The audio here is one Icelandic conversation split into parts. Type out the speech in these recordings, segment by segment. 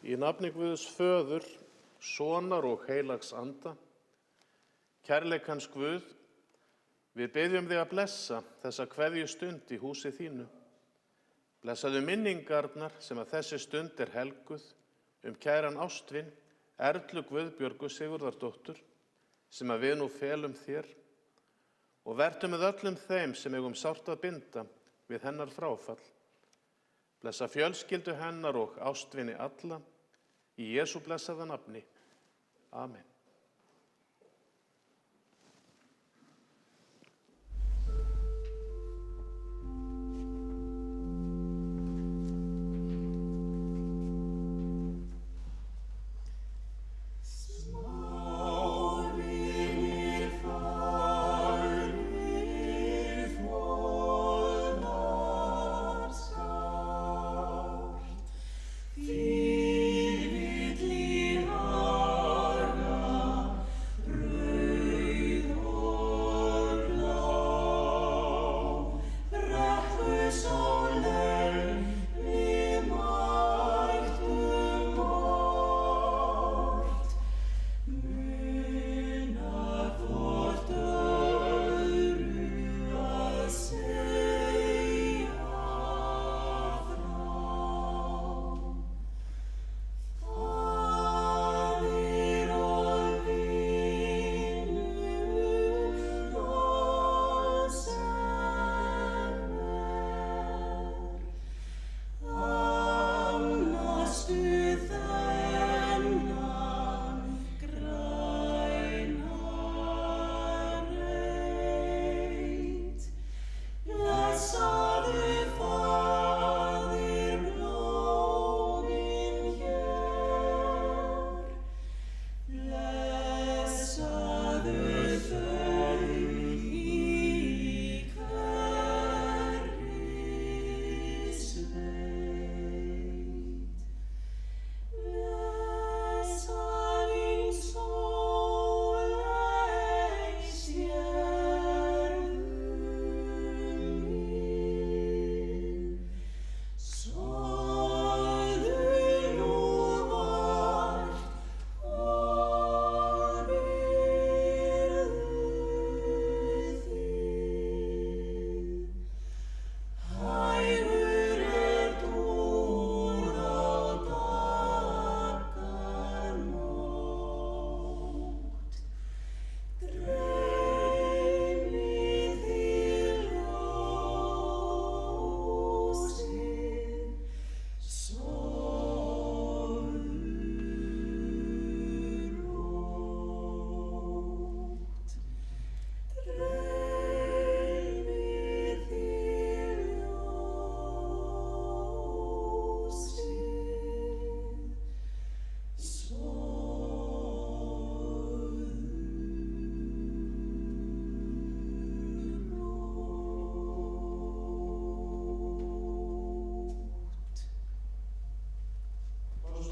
Í nafni Guðs Föður, Sonar og heilags anda, kærleikans Guð, við biðjum þig að blessa þessa kveðjustund í húsi þínu. Blessaðu minningarnar sem að þessi stund er helguð kæran ástvin, Erlu Guðbjörgu Sigurðardóttur, sem að við nú felum þér, og vertu með öllum þeim sem eigum sárt að binda við hennar fráfall. Blessa fjölskyldu hennar og ástvini alla, í Jesú blessaða nafni. Amen.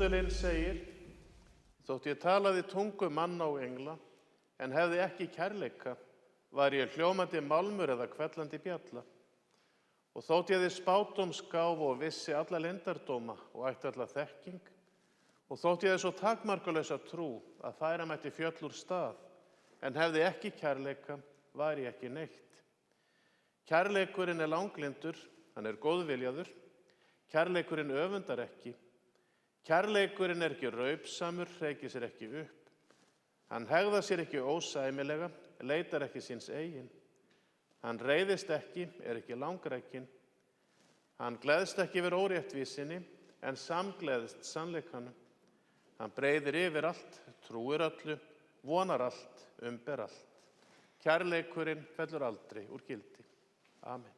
Apóstolinn segir, þótt ég talaði tungu manna og engla, en hefði ekki kærleika, var ég hljómandi málmur eða hvellandi bjalla. Og þótt ég hefði spádómsgáfu og vissi alla leyndardóma og ætti alla þekking, og þótt ég hefði svo takmarkalausa trú að færa mætti fjöll úr stað, en hefði ekki kærleika, var ég ekki neitt. Kærleikurinn er langlyndur, hann er góðviljaður, kærleikurinn öfundar ekki, kærleikurinn er ekki raupsamur, hreykir sér ekki upp, hann hegðar sér ekki ósæmilega, leitar ekki síns eigin, hann reiðist ekki, er ekki langrækinn, hann gleðst ekki yfir óréttvísinni, en samgleðst sannleikanum, hann breiðir yfir allt, trúir öllu, vonar allt, ber allt. Kærleikurinn fellur aldrei úr gildi. Amen.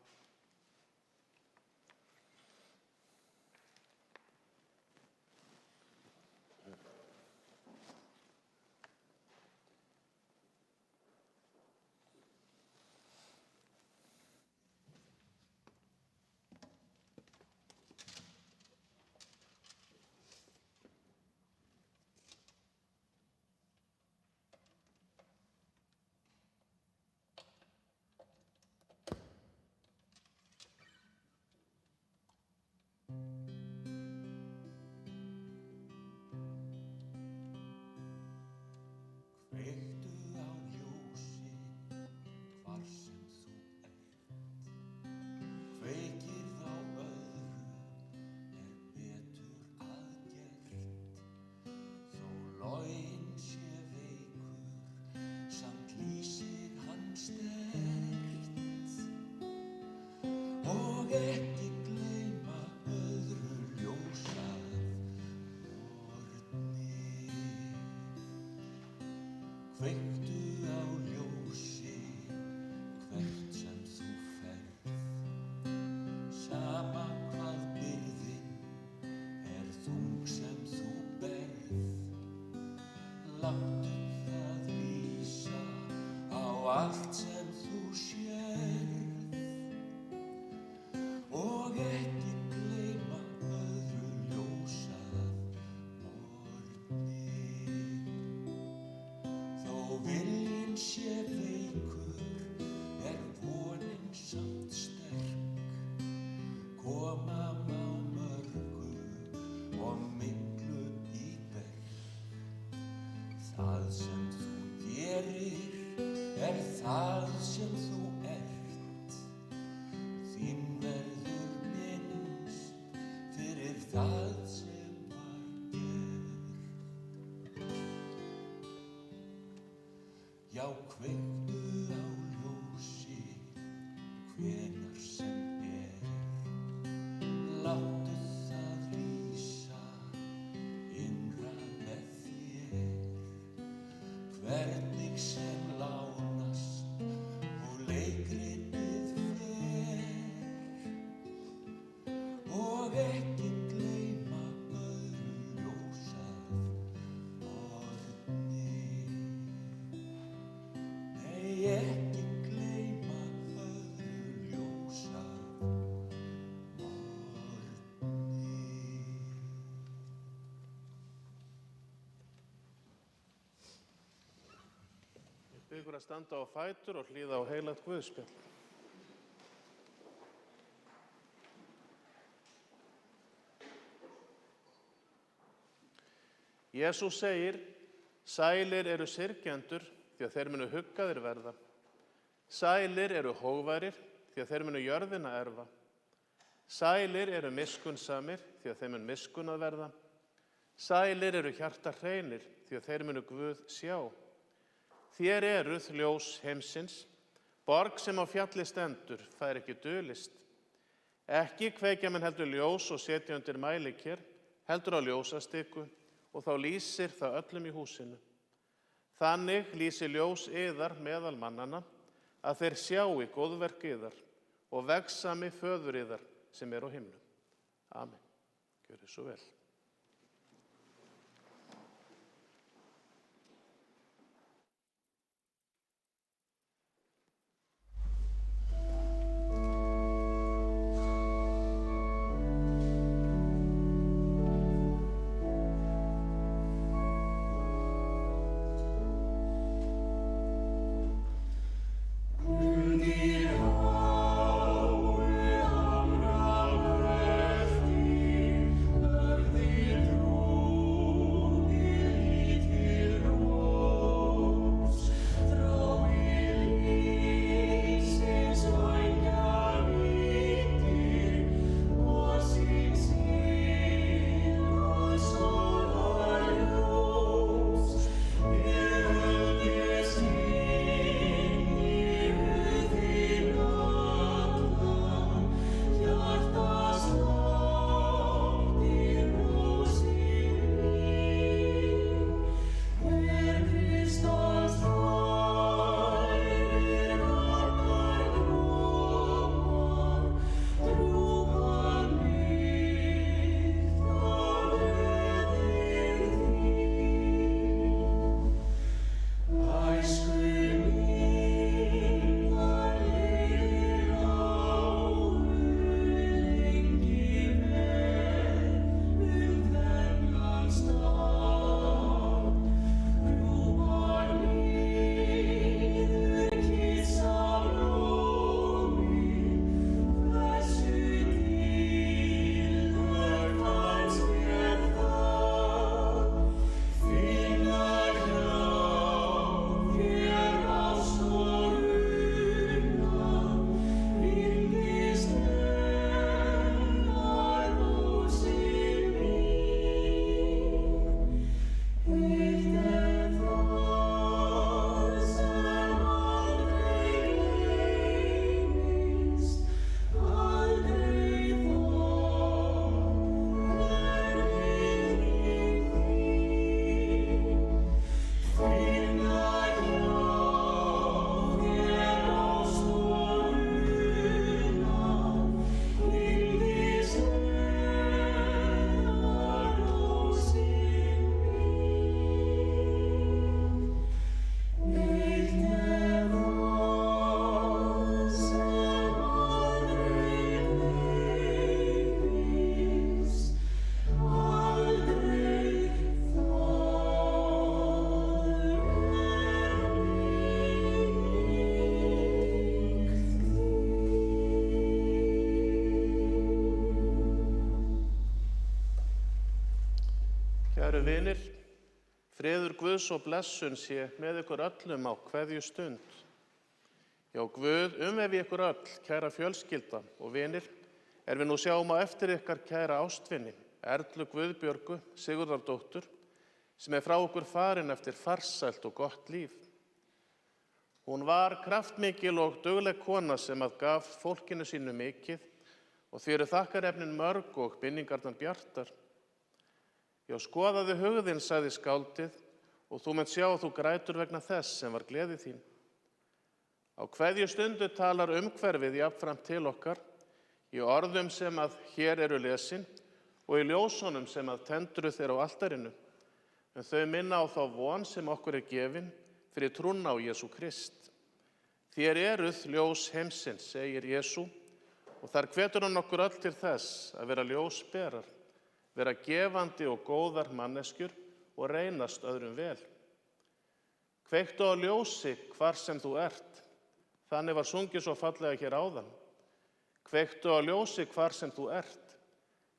kveiktu á ljósi hvert sem þú ferð, sama hvað byrðin er þung sem þú berð, láttu það lýsa á allt sem þú sérð og ekki gleyma öðru ljósa morgni. Þó viljinn sé veikur er vonin samt sterk, koma má mörgu og miklu í berg. Það sem þú gerir er það sem þú ert, þín verður minnst fyrir það sem var gert. Já, kveiktu á ljósi hvenær sem er, láttu það lýsa innra með þér, hvernig sem lánast og leikritið fer, og ekki gleyma öðru ljósa morgni. Nei, ekki gleyma öðru ljósa morgni. Ég bið ykkur að standa á fætur og hlýða á heilagt guðspjall. Jesús segir, sælir eru syrgjendur því að þeir munu huggaðir verða. Sælir eru hógværir því að þeir munu jörðina erfa. Sælir eru miskunnsamir því að þeir munu miskunnað verða. Sælir eru hjartahreinir því að þeir munu Guð sjá. Þér eruð ljós heimsins, borg sem á fjalli stendur, fær ekki dulist. Ekki kveikja menn heldur ljós og setja undir mæliker, heldur á ljósastiku og þá lýsir það öllum í húsinu. Þannig lýsir ljós yðar meðal mannanna, að þeir sjái góðverk yðar og vegsami föður yðar sem er á himnum. Amen. Gjörið svo vel. Undir Kæru vinir, friður Guðs og blessun sé með ykkur öllum á kveðju stund. Já, Guð umvefi ykkur öll, kæra fjölskylda og vinir, við nú sjáum á eftir ykkar kæra ástvinni, Erlu Guðbjörgu Sigurðardóttur, sem frá okkur farin eftir farsælt og gott líf. Hún var kraftmikil og dugleg kona sem gaf fólkinu sínu mikið og því eru þakkarefnin mörg og minningarnar bjartar. Já, skoðaðu hugðinn, sagði skáldið, og þú munt sjá að þú grætur vegna þess sem var gleði þín. Á kveðju stundu talar umhverfið jafnframt til okkar, í orðum sem hér eru lesin og í ljósunum sem tendruð eru á altarinu. En þau minna á þá von sem okkur er gefin fyrir trúna á Jesú Krist. Þér eruð ljós heimsins, segir Jesú, og þar hvetur hann okkur öll til þess að vera ljósberar, vera gefandi og góðar manneskjur og reynast öðrum vel. Kveiktu á ljósi hvar sem þú ert. Þannig var sungið svo fallega hér áðan. Kveiktu á ljósi hvar sem þú ert.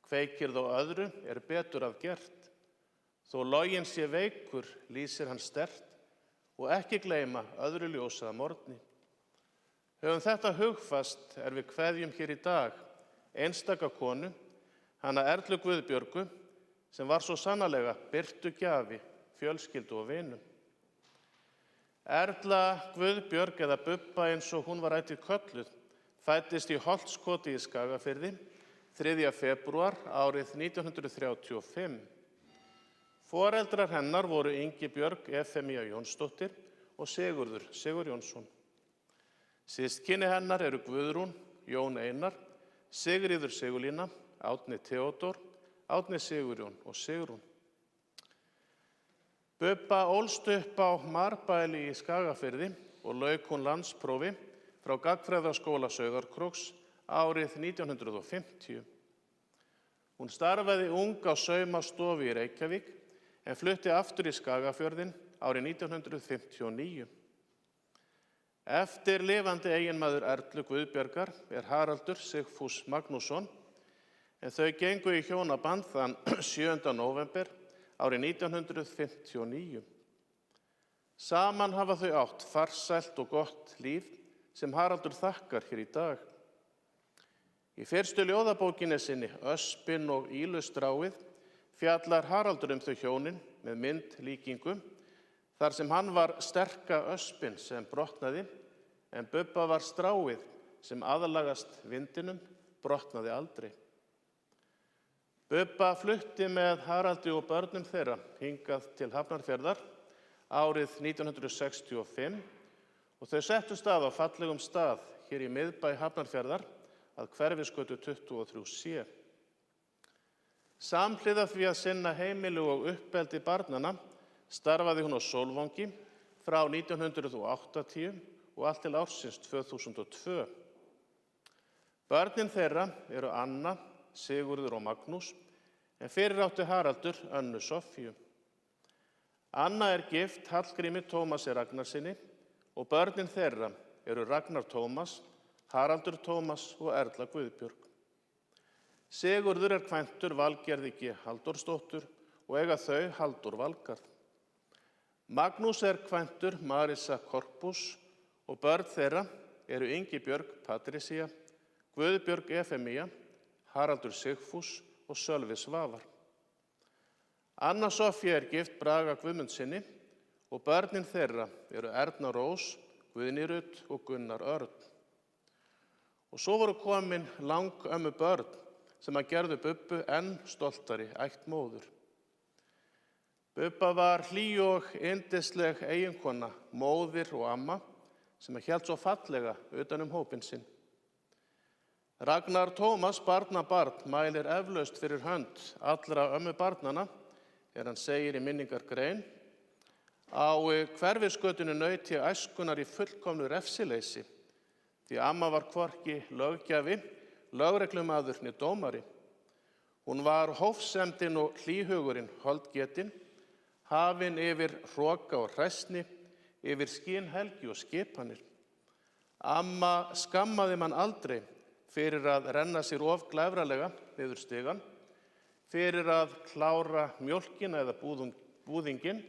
Kveikirð á öðru er betur að gert. Þó loginn sé veikur, lýsir hann sterkt og ekki gleyma öðru ljósi að morgni. Höfum þetta hugfast við kveðjum hér í dag einstaka konu, hana Erlu Guðbjörgu, sem var svo sannarlega birtugjafi, fjölskyldu og vinum. Erla Guðbjörg, eða Bubba eins og hún var ætíð kölluð, fæddist í Holtskoti í Skagafirði 3. febrúar árið 1935. Foreldrar hennar voru Ingibjörg Efemía Jónsdóttir og Sigurður Sigurjónsson. Systkini hennar eru Guðrún, Jón Einar, Sigríður Sigurlína, Árni Theodór, Árni Sigurjón og Sigrún. Bubba ólst upp á Marbæli í Skagafirði og lauk hún landsprófi frá Gagnfræðaskóla Sauðárkróks árið 1950. Hún starfaði ung á saumastofu í Reykjavík en flutti aftur í Skagafjörðinn árið 1959. Eftirlifandi eiginmaður Erlu Guðbjargar er Haraldur Sigfús Magnússon, en þau gengu í hjónaband þann 7. nóvember árið 1959. Saman hafa þau átt farsælt og gott líf sem Haraldur þakkar hér í dag. Í fyrstu ljóðabókinni sinni, Öspin og Ýlustráið, fjallar Haraldur þau hjónin með myndlíkingu, þar sem hann var sterka öspin sem brotnaði, en Bubba var stráið sem aðlagast vindinum, brotnaði aldrei. Bubba flutti með Haraldi og börnum þeirra hingað til Hafnarfjarðar árið 1965 og þau settust að á fallegum stað hér í miðbæ Hafnarfjarðar að Hverfisgötu 23C. Samhliða því að sinna heimili og uppeldi barnanna starfaði hún á Sólvangi frá 1980 og allt til ársins 2002. Börnin þeirra eru Anna, Sigurður og Magnús, en fyrir átti Haraldur Önnu Soffíu. Anna er gift Hallgrími Tómasi Ragnarsinni og börnin þeirra eru Ragnar Tómas, Haraldur Tómas og Erla Guðbjörg. Sigurður er kvæntur Valgerði G. Halldórsdóttur og eiga þau Halldór Valgarð. Magnús er kvæntur Marisa Korpús og börn þeirra eru Ingibjörg Patrísía, Guðbjörg Efemía, Haraldur Sigfús og Sölvi Svavar. Anna Soffía er gift Braga Guðmundsinni og börnin þeirra eru Erna Rós, Guðný Rut og Gunnar Örn. Og svo voru komin langömmu börn sem gerðu Bubbu enn stoltari ættmóður. Bubba var hlý og yndisleg eiginkona, móðir og amma sem hélt svo fallega utan hópinn sinn. Ragnar Tómas, barnabarn, mælir eflaust fyrir hönd allra ömmu barnanna, hann segir í minningargrein: á Hverfisgötunni naut ég æskunnar í fullkomnu refsileysi, því amma var hvorki löggjafi, lögreglumaður né dómari. Hún var hófsemdin og hlýhugurinn holdgetin, hafin yfir hroka og hræsni, yfir skynhelgi og skipanir. Amma skammaði mann aldrei fyrir að renna sér of glæfralega niður stigann, fyrir að klára mjólkina eða búðinginn,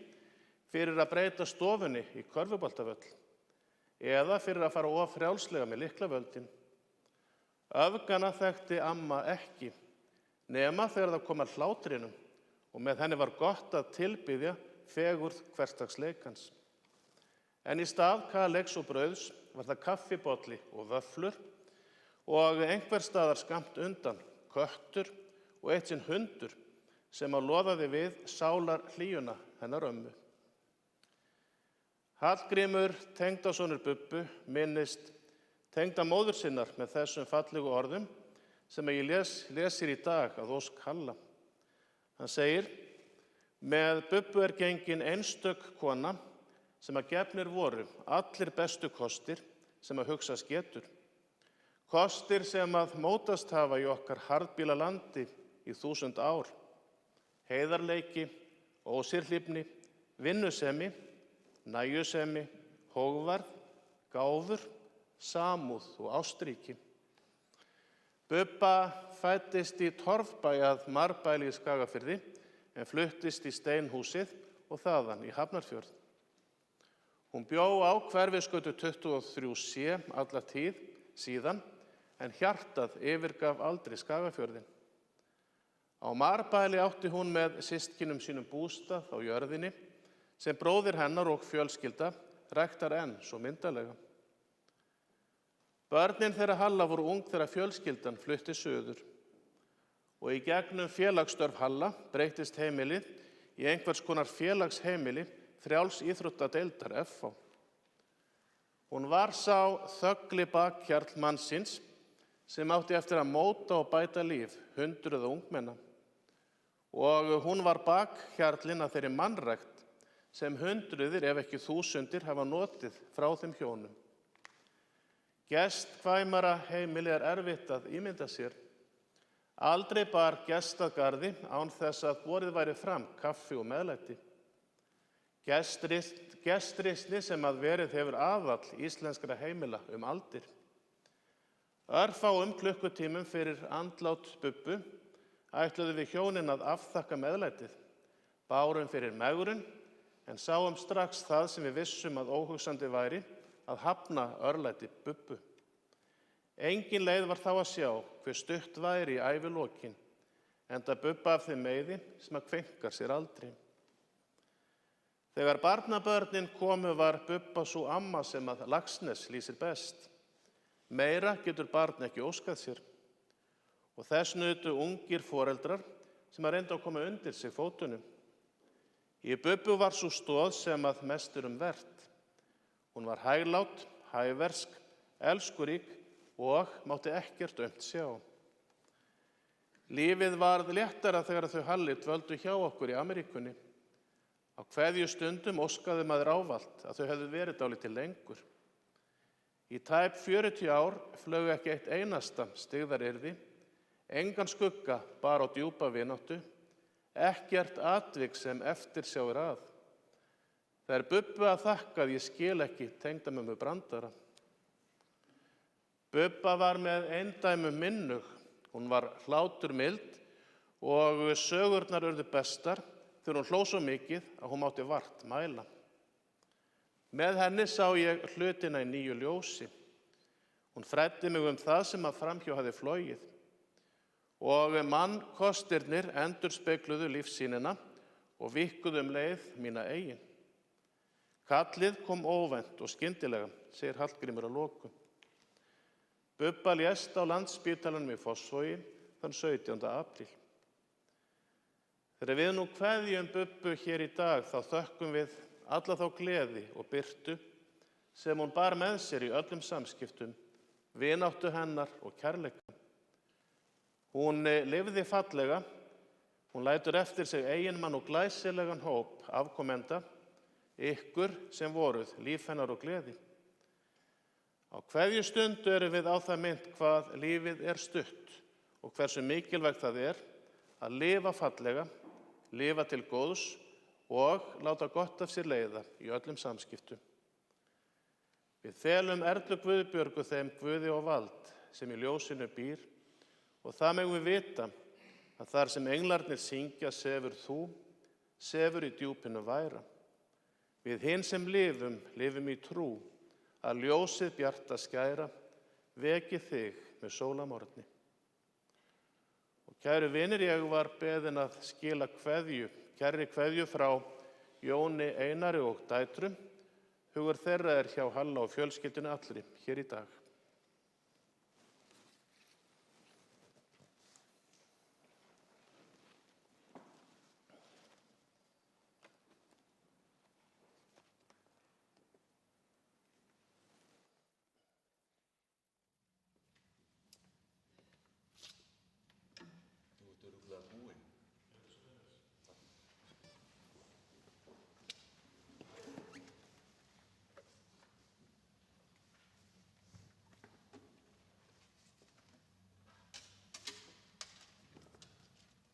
fyrir að breyta stofunni í körfuboltavöll eða fyrir að fara of frjálslega með lyklavöldin. Öfgana þekkti amma ekki, nema þegar það kom að hlátrinum og með henni var gott að tilbiðja fegurð hversdagsleikans. En í stað kaleiks og brauðs var það kaffibolli og vöfflur og einhver staðar skammt undan köttur og eitt sinn hundur sem loðaði við sálarhlýjuna hennar ömmu. Hallgrímur, tengdasonur Bubbu, minnist tengdamóður sinnar með þessum fallegu orðum sem ég lesir í dag að ósk Halla. Hann segir: með Bubbu er gengin einstök kona sem að gefnir voru allir bestu kostir sem að hugsast getur. Kostir sem að mótast hafa í okkar harðbýla landi í 1000 ár. Heiðarleiki, ósérhlífni, vinnusemi, nægjusemi, hógvarð, gáfur, samúð og ástríki. Bubba fæddist í Torfbæ að Marbæli í Skagafirði en fluttist í Steinhúsið og þaðan í Hafnarfjörð. Hún bjó á Hverfisgötu 23C alla tíð síðan en hjartað yfirgaf aldrei Skagafjörðinn. Á Marbæli átti hún með systkinum sínum bústað á jörðinni sem bróðir hennar og fjölskylda ræktar enn svo myndarlega. Börnin þeirra Halla voru ung þegar fjölskyldan flutti suður og í gegnum félagsstörf Halla breyttist heimilið í einhvers konar félagsheimili Frjáls íþróttadeildar FH. Hún var sá þögli bakhjarl mannsins sem átti eftir að móta og bæta líf hundruða ungmenna og hún var bakhjarlinn að þeirri mannrækt sem hundruðir ef ekki þúsundir hafa notið frá þeim hjónum. Gestkvæmara heimili er erfitt að ímynda sér. Aldrei bar gest að garði án þess að borið væri fram kaffi og meðlæti. Gestrisni sem að verið hefur aðall íslenskra heimila aldir. Örfáum klukkutímum fyrir andlát Bubbu ætluðu við hjónin að afþakka meðlætið, bárum fyrir megrun en sáum strax það sem við vissum að óhugsandi væri að hafna örlæti Bubbu. Engin leið var þá að sjá hve stutt væri í ævilokin, enda Bubba af þeim meiði sem að kveinkar sér aldrei. Þegar barnabörnin komu var Bubba sú amma sem að Laxness lýsir best. Meira getur barn ekki óskað sér og þess nutu ungir foreldrar sem að reyndu að koma undir sig fótunum. Í Bubbu var sú stoð sem að mest vert. Hún var hæglát, hæversk, elskurík og mátti ekkert aumt sjá. Lífið varð léttara þegar þau Halli dvöldu hjá okkur í Ameríkunni. Á kveðjustundum óskaði maður ávallt að þau hefðu verið dálítið lengur. Í tæp 40 ár flaug ekki eitt einasta styggðaryrði, engan skugga bar á djúpa vináttu, ekkert atvik sem eftirsjá að. Það er Bubbu að þakka að ég skil ekki tengdamömmu brandara. Bubba var með eindæmu minnug, hún var hláturmild og sögurnar urðu bestar þegar hún hló svo mikið að hún mátti vart mæla. Með henni sá ég hlutina í nýju ljósi. Hún fræddi mig það sem að framhjá hafði flogið og mannkostirnir endurspegluðu lífsýnina og vikkuðu leið mína eigin. Kallið kom óvænt og skyndilega, segir Hallgrímur að lokum. Bubba lést á Landspítalanum í Fossvogi þann 17. apríl. Þegar við nú kveðjum Bubbu hér í dag þá þökkum við alla þá gleði og birtu sem hún bar með sér í öllum samskiptum, vináttu hennar og kærleika. Hún lifði fallega, hún lætur eftir sig eiginmann og glæsilegan hóp afkomenda, ykkur sem voruð líf hennar og gleði. Á kveðjustundu erum við á það minnt hvað lífið er stutt og hversu mikilvægt það er að lifa fallega, lifa til góðs og láta gott af sér leiða í öllum samskiptum. Við felum Erlu Guðbjörgu þeim Guði og vald sem í ljósinu býr og það megum við vita að þar sem englarnir syngja sefur þú, sefur í djúpinu væra. Við hin sem lifum í trú, að ljósið bjarta skæra, veki þig með sólamorgni. Og kæru vinir, ég var beðinn að skila kærri kveðju frá Jóni, Einari og dætru. Hugur þeirra er hjá Halla og fjölskyldunni allri hér í dag.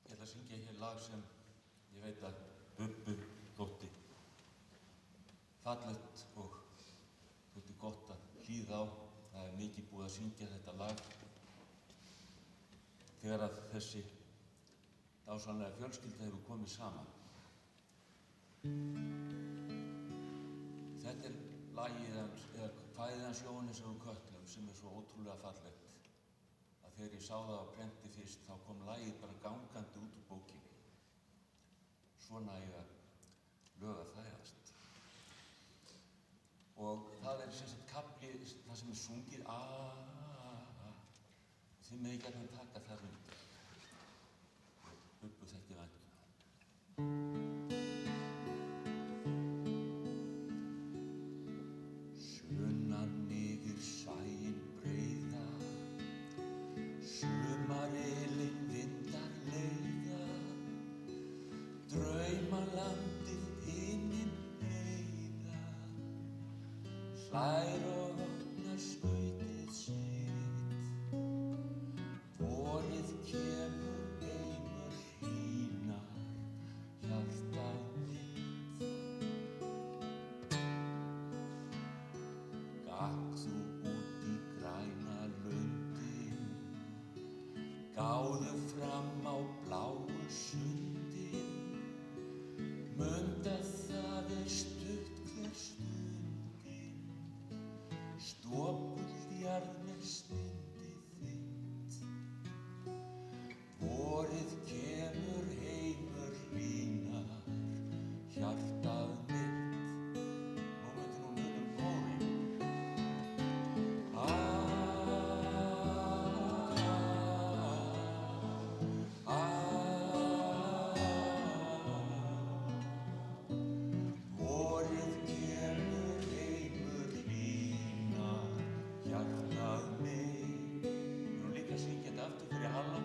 Ég ætla að syngja hér lag sem ég veit að Bubbu þótti fallegt og þótti gott að hlýða á. Það er mikið búið að syngja þetta lag þegar að þessi dásamlega fjölskylda hefur komið saman. Þetta er lagið eða kvæðið hans Jóhannesar úr Kötlum sem er svo ótrúlega fallegt að þegar ég sá það á prenti fyrst þá kom lagið bara gangandi út úr bókinni. Svona eiga lög að þægast. Og það er sem sagt kafli, það sem er sungið þið megi gjarnan taka þar undir. Bubbu þekki vænt. Sunnan yfir sæinn breiða, sumarilinn vindar leiða, draumalandið innin heiða, hlær og opnar skautið sitt, vorið kemur eimur hlýnar, hjartað mitt. Gakk þú út í græna lundin, gáðu fram á bláu sundin, munda það er stutt hver stundin, stopull jarðir stundið þitt. Vorið kemur heimur hlýnar, hjartað mitt. Nú myndir hún unum kórinn. Vorið kemur heimur hlýnar, hjartað mitt. Við erum líka að syngja þetta aftur fyrir Halla.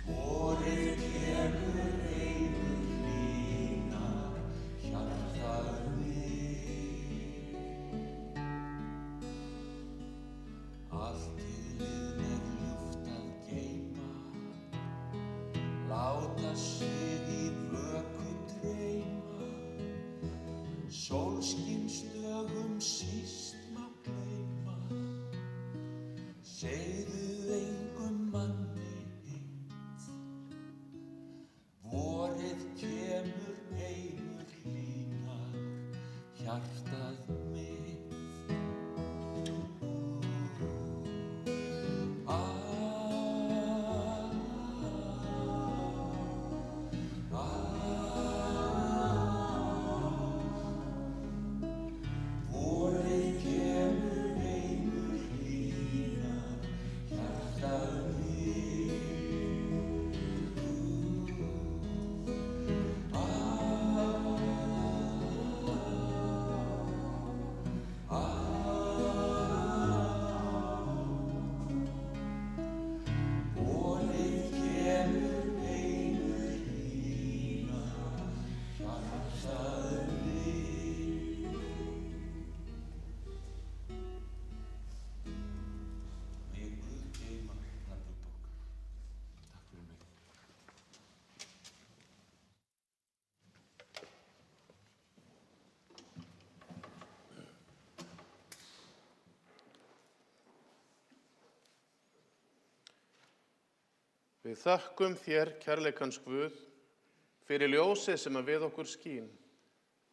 Vorið kemur heimur hlýnar, hjartað mitt. Allt hið liðna er ljúft að geyma, láta sig í vöku dreyma, sólskinsdögum síst má gleyma, segðu engum manni hitt. Vorið kemur heimur hlýnar, hjartað mitt. Vorið kemur heimur hlýnar, hjartað mitt. Vorið Við þökkum þér, kærleikans Guð, fyrir ljósið sem að við okkur skín,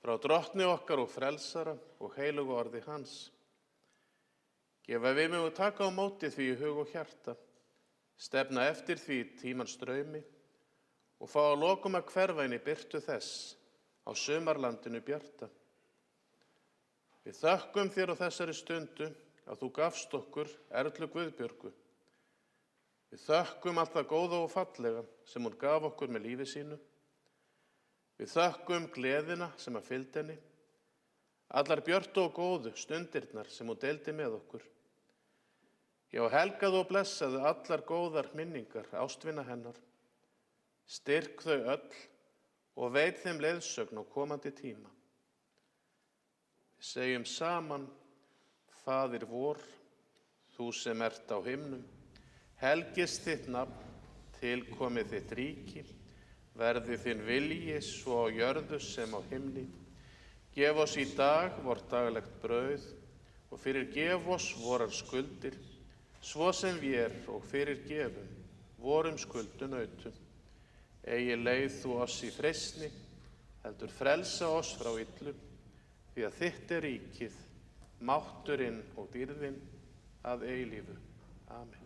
frá drottni okkar og frelsara og heilugu orði hans. Gefa við megum taka á móti því í hug og hjarta, stefna eftir því tímans draumi og fá að lokum að hverfa inn í birtu þess á sumarlandinu bjarta. Við þökkum þér á þessari stundu að þú gafst okkur Erlu Guðbjörgu. Við þökkum allt það góða og fallega sem hún gaf okkur með lífi sínu. Við þökkum gleðina sem að fylgdi henni, allar björtu og góðu stundirnar sem hún deildi með okkur. Já, helgaðu og blessaðu allar góðar minningar ástvina hennar. Styrk þau öll og veit þeim leiðsögn á komandi tíma. Við segjum saman, Faðir vor, þú sem ert á himnum, helgist þitt nafn, tilkomi þitt ríki, verði þinn vilji svo á jörðu sem á himni. Gef oss í dag vort daglegt brauð og fyrirgef oss vorar skuldir, svo sem vér og fyrirgefum vorum skuldunautum. Eigi leið þú oss í freistni, heldur frelsa oss frá illu, því að þitt er ríkið, mátturinn og dýrðin að eilífu. Amen.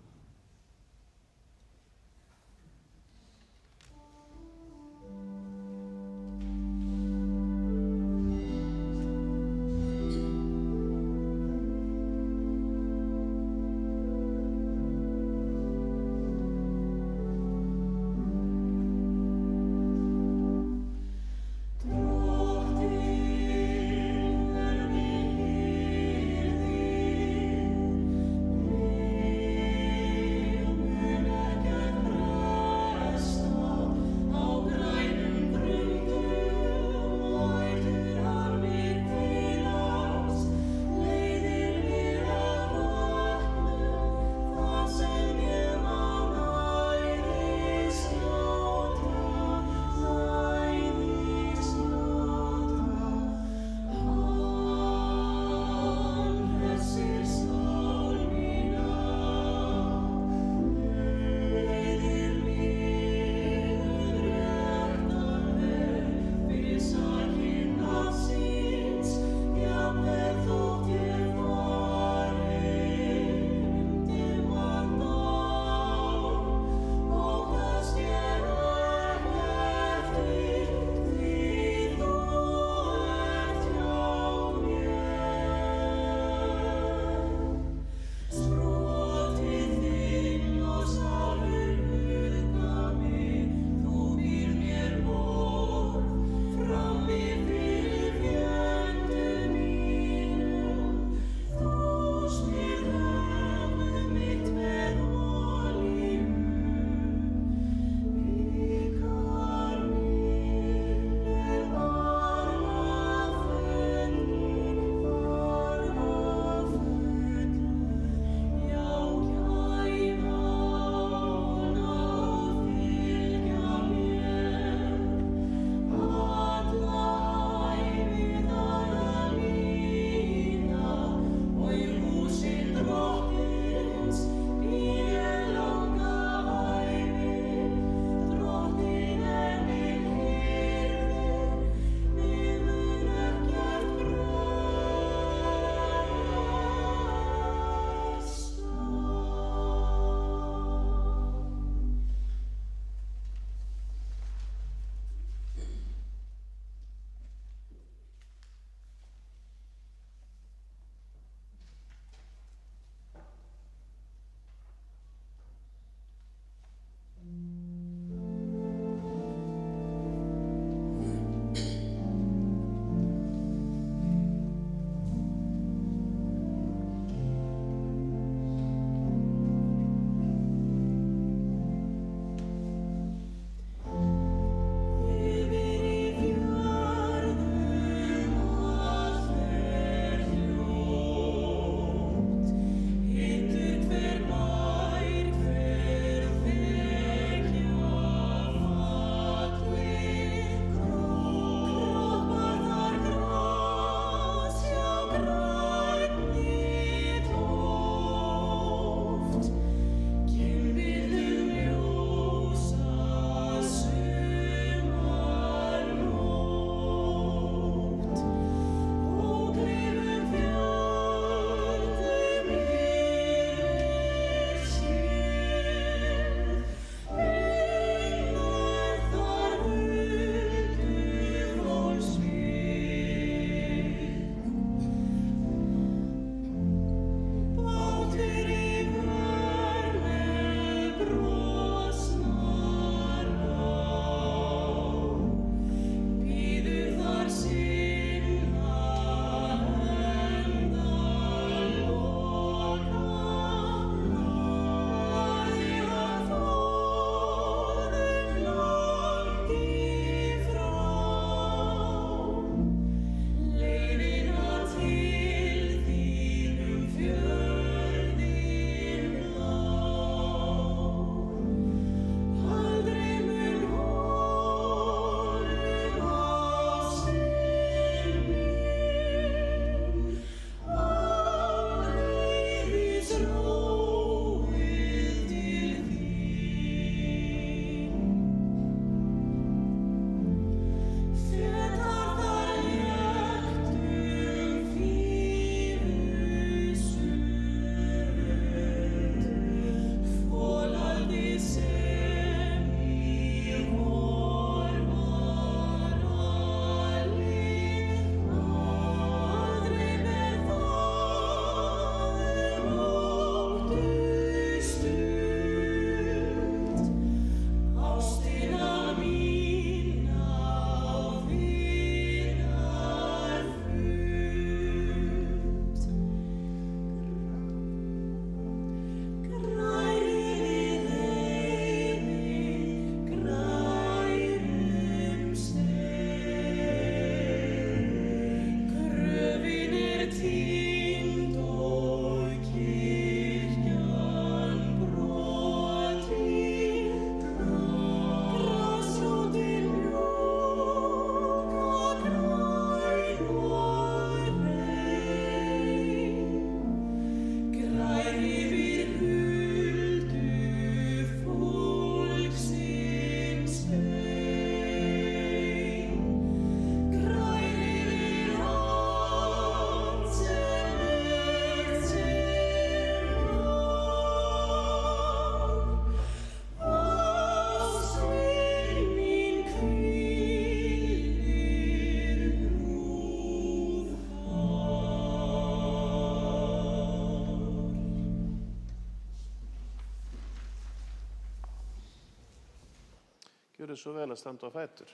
Gjörðu svo vel að standa á fætur.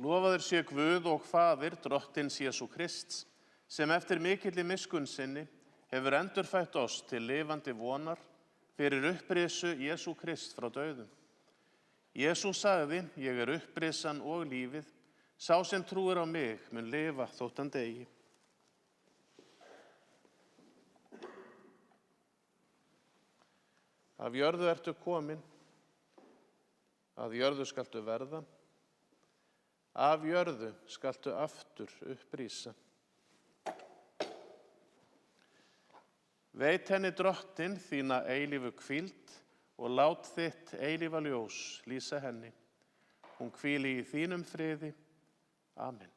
Lofaður sé Guð og Faðir drottins Jesú Krists, sem eftir mikilli miskunn sinni hefur endurfætt oss til lifandi vonar fyrir upprisu Jesú Krist frá dauðum. Jesús sagði, ég er upprisan og lífið, sá sem trúir á mig mun lifa þótt hann deyi. Af jörðu ertu komin, að jörðu skaltu verða, af jörðu skaltu aftur upprísa. Veit henni drottin þína eilífu hvíld og lát þitt eilífa ljós lýsa henni. Hún hvíli í þínum friði. Amen.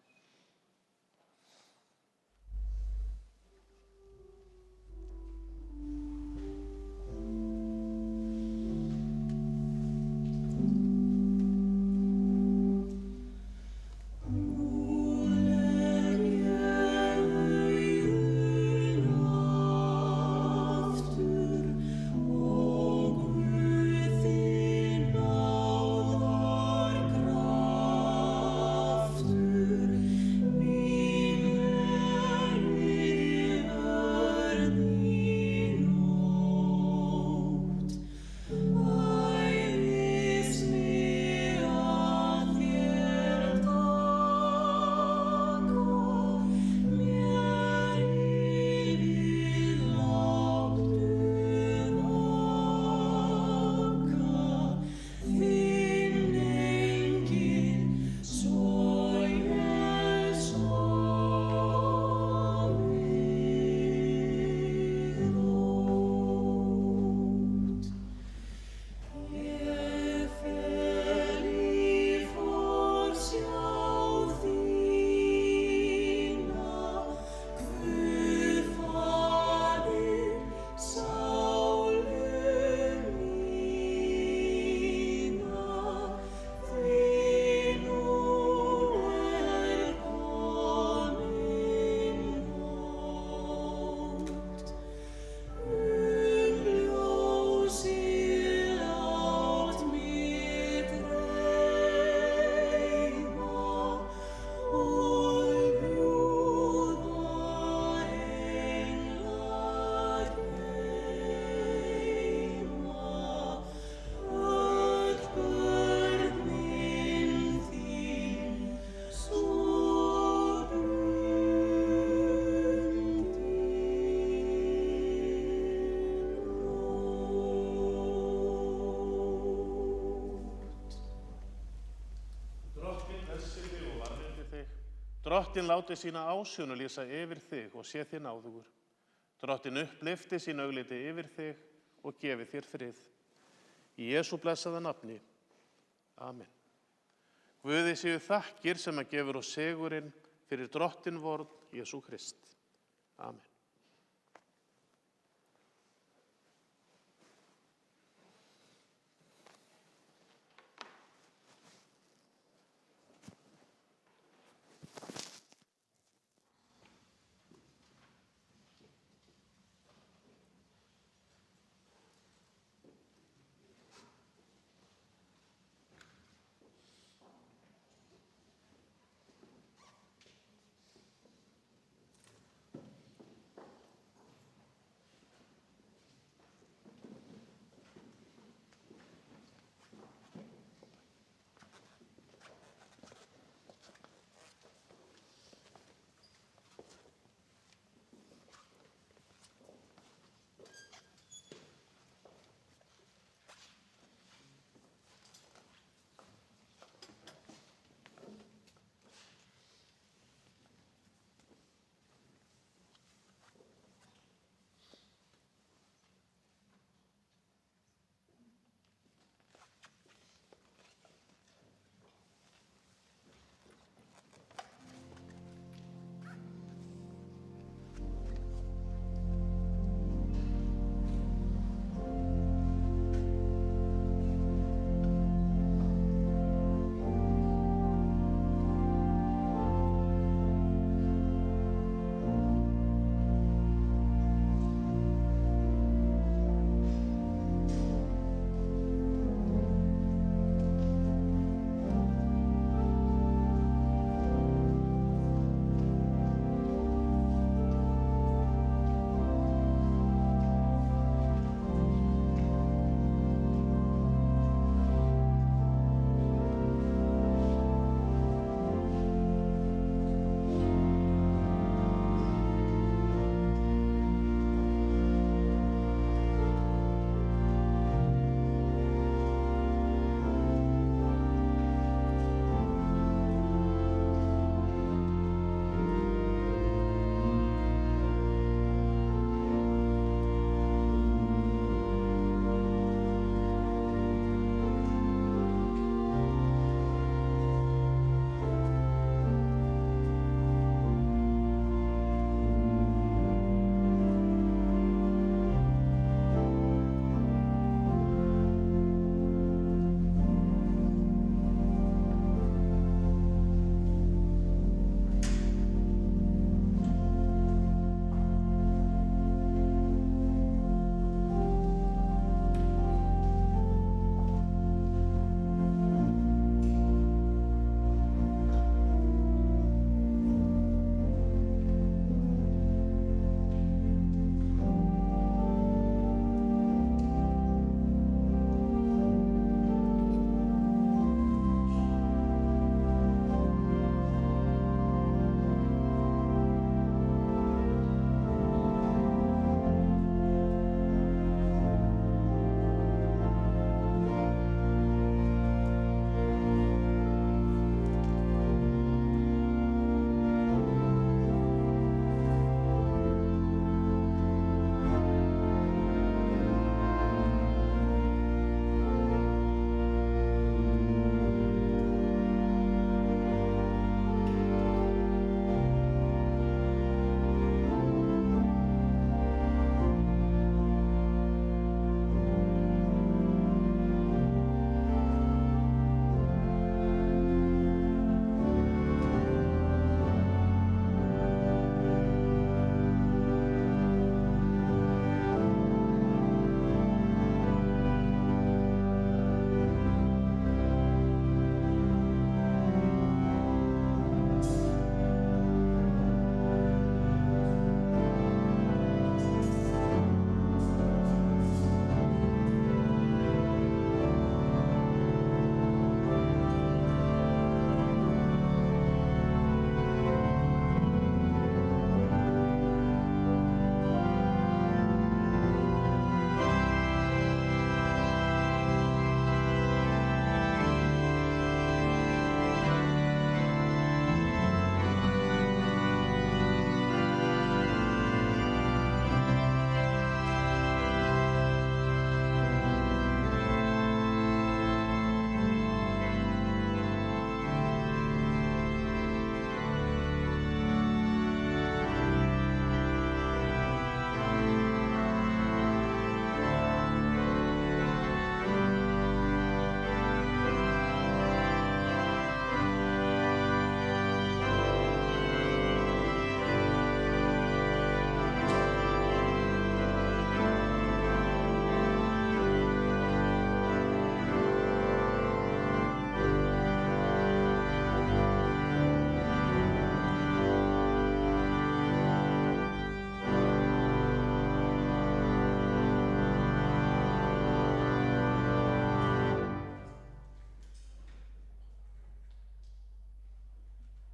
Drottinn láti sína ásjónu lýsa yfir þig og sé þér náðugur. Drottinn upplyfti sín augliti yfir þig og gefi þér frið. Í Jesú blessaða nafni. Amen. Guði séu þakkir sem að gefur oss sigurinn fyrir Drottinn vorn Jesú Krist. Amen.